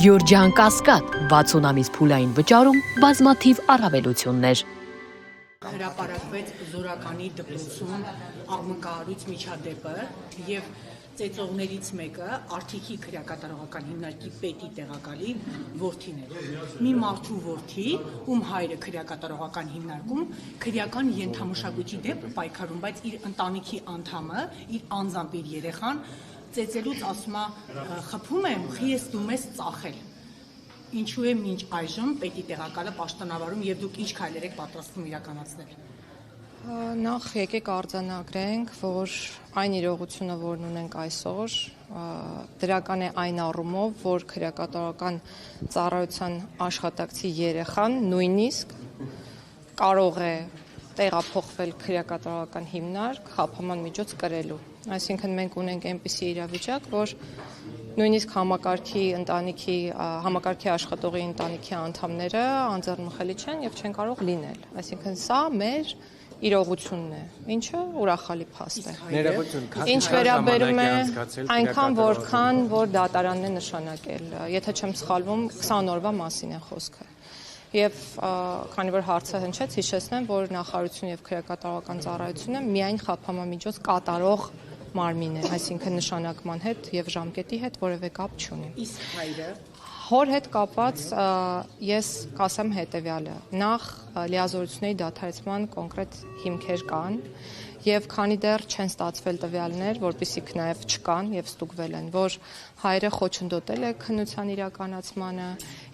Գյորջյան Կասկադ 60 ամիս փուլային վճարում բազմաթիվ առավելություններ։ Հրապարակվեց Զորականի դպրոցում աղմկահարույց միջադեպը եւ ծեծողներից մեկը Արթիքի քրեակատարողական հիմնարկի պետի տեղակալի որդին էր։ Մի մարդու որդի, ում հայրը քրեակատարողական հիմնարկում քրեական ենթամշակույթի դեպ պայքարում, բայց իր ընտանիքի անդամը, իր անձամբ իր երեխան ծեծելուց ասում է խփում եմ, խիես դու մեզ ծախել։ Ինչու է մինչ այժմ պետի տեղակալը պաշտոնավարում եւ դուք ինչ քայլեր եք պատրաստվում իրականացնել։ Նախ եկեք արձանագրենք, որ այն իրողությունը, որն ունենք այսօր, դրական է այն առումով, որ քրեակատարողական ծառայության աշխատակցի երեխան նույնիսկ կարող է տեղափոխվել քրեակատարողական հիմնարկ խափման միջոց կրելու։ Այսինքն մենք ունենք այնպիսի իրավիճակ, որ նույնիսկ համակարգի աշխատողի ընտանիքի անդամները անձեռնմխելի չեն եւ չեն կարող լինել։ Այսինքն սա մեր իրողությունն է, ինչը ուրախալի փաստ է։ Ինչ վերաբերում է այնքան որքան որ դատարանն է նշանակել, եթե չեմ սխալվում, 20 օրվա մասին է խոսքը։ Եվ քանի որ հարցը հնչեց, հիշեցնեմ, որ նախարարությունը եւ քրեակատարողական ծառայությունը միայն խափամամիջոց կատարող մարմին է, այսինքն նշանակման հետ եւ ժամկետի հետ որևէ կապ չունի։ Իսկ հայրը հոր հետ կապված ես կասեմ հետեւյալը. նախ լիազորությունների դադարեցման կոնկրետ հիմքեր կան եւ քանի դեռ չեն ստացվել տվյալներ, որպեսզի նաեւ չկան եւ ստուգվել են, որ հայրը խոչընդոտել է քննության իրականացմանը,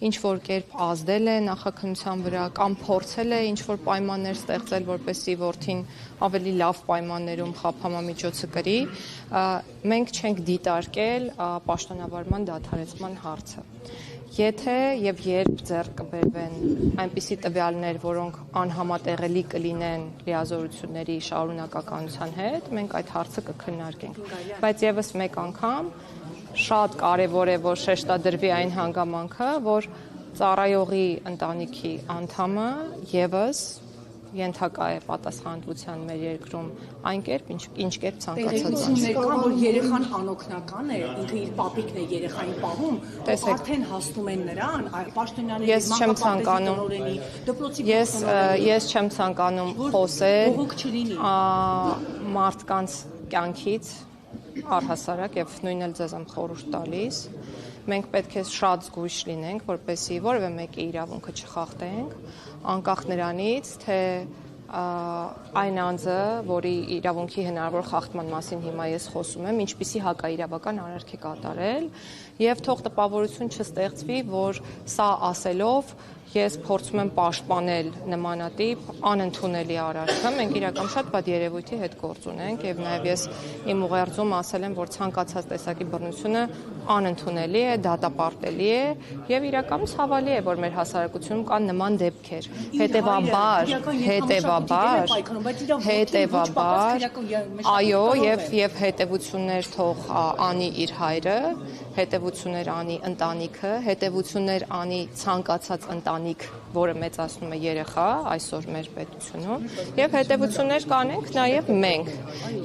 ինչ որ կերպ ազդել է նախաքննության վրա կամ փորձել է ինչ որ պայմաններ ստեղծել, որպեսզի որդին ավելի լավ պայմաններում խափամամիջոցը կրի, մենք չենք դիտարկել պաշտոնավարման դադարեցման հարցը։ Եթե եւ երբ ձեռք կբերվեն այնպիսի տվյալներ, որոնք անհամատեղելի կլինեն լիազորությունների շարունակականության հետ, մենք այդ հարցը կքննարկենք։ Բայց եւս մեկ անգամ շատ կարեւոր է, որ շեշտադրվի այն հանգամանքը, որ ծառայողի ընտանիքի անդամը եւս ենթակա է պատասխանատվության մեր երկրում այն կերպ, ինչ կերպ ցանկացած կան, որ երեխան անօգնական է, ինքը իր պապիկն է երեխային պահում, արդեն հասնում են նրան, պաշտոնյաների ես չեմ ցանկանում խոսել մարդկանց կյանքից առհասարակ եւ նույնն էլ ձեզ եմ խորհուրդ տալիս։ Մենք պետք է շատ զգույշ լինենք, որպեսզի որևէ մեկի իրավունքը չխախտենք, անկախ նրանից, թե այն անձը, որի իրավունքի հնարավոր խախտման մասին հիմա ես խոսում եմ, ինչպիսի հակաիրավական արարք է կատարել, եւ թող տպավորություն չստեղծվի, որ սա ասելով ես փորձում եմ պաշտպանել նմանատիպ անընդունելի արարքը, մենք իրական շատ բաց երևույթի հետ գործ ունենք եւ նաեւ ես իմ ուղերձում ասել եմ, որ ցանկացած տեսակի բռնությունը անընդունելի է, դատապարտելի է եւ իրականում ցավալի է, որ մեր հասարակությունում կան նման դեպքեր։ Հետեւաբար, այո, եւ հետեւություններ թող անի իր հայրը, հետեւություններ անի ընտանիքը, հետեւություններ անի ցանկացած ընտանիք, որը մեծացնում է երեխա այսօր մեր պետությունում, եւ հետեւություններ կանենք նաեւ մենք։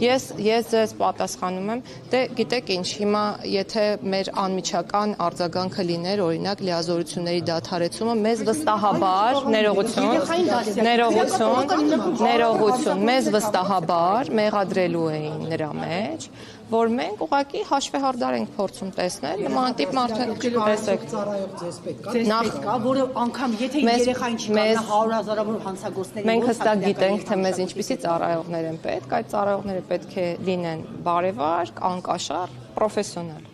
Ես ձեզ պատասխանում եմ, դե գիտեք ինչ, հիմա եթե մեր անմիջական արձագանքը լիներ, օրինակ լիազորությունների դադարեցումը, մեզ վստահաբար ներողություն, մեզ վստահաբար մեղադրելու էին նրա մեջ, որ մենք ուղղակի հաշվեհարդար ենք փորձում տեսնել նմանատիպ մարդու տեսեք որը անգամ եթե երեխային չկա հարյուրազարավոր հանցագործների մենք հստակ գիտենք թե մեզ ինչպիսի ծառայողներ են պետք, այդ ծառայողները պետք է լինեն բարևար, անկաշառ, պրոֆեսիոնալ։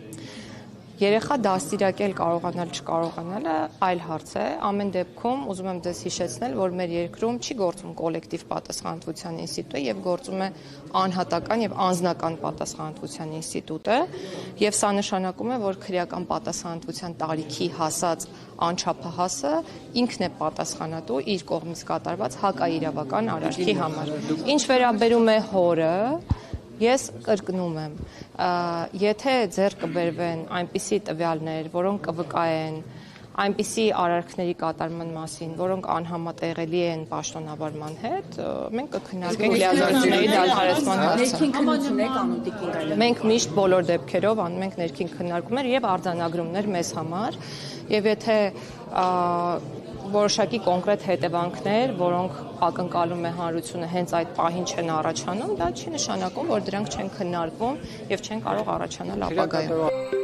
Երեխա դաստիարակել կարողանալ չկարողանալը այլ հարց է, ամեն դեպքում ուզում եմ ձեզ հիշեցնել, որ մեր երկրում չի գործում կոլեկտիվ պատասխանատվության ինստիտուտը եւ գործում է անհատական եւ անձնական պատասխանատվության ինստիտուտը եւ սա նշանակում է, որ քրեական պատասխանատվության տարիքի հասած անչափահասը ինքն է պատասխանատու իր կողմից կատարված հակաիրավական արարքի համար։ Ինչ վերաբերում է հորը, ես կրկնում եմ, եթե ձեռք կբերվեն այնպիսի տվյալներ, որոնք կվկայեն այնպիսի արարքների կատարման մասին, որոնք անհամատեղելի են պաշտոնավարման հետ, մենք կքննարկենք լիազորությունների դադարեցման հարցը։ Ներքին քննություն եք անում Տիկին Գայլյան։ Մենք միշտ բոլոր դեպքերով անում ենք ներքին քննարկումներ եւ արձանագրումներ մեզ համար, եւ եթե որոշակի կոնկրետ հետևանքներ, որոնք ակնկալում է հանրությունը հենց այդ պահին չեն առաջանում, դա չի նշանակում, որ դրանք չեն քննարկվում եւ չեն կարող առաջանալ ապագայում։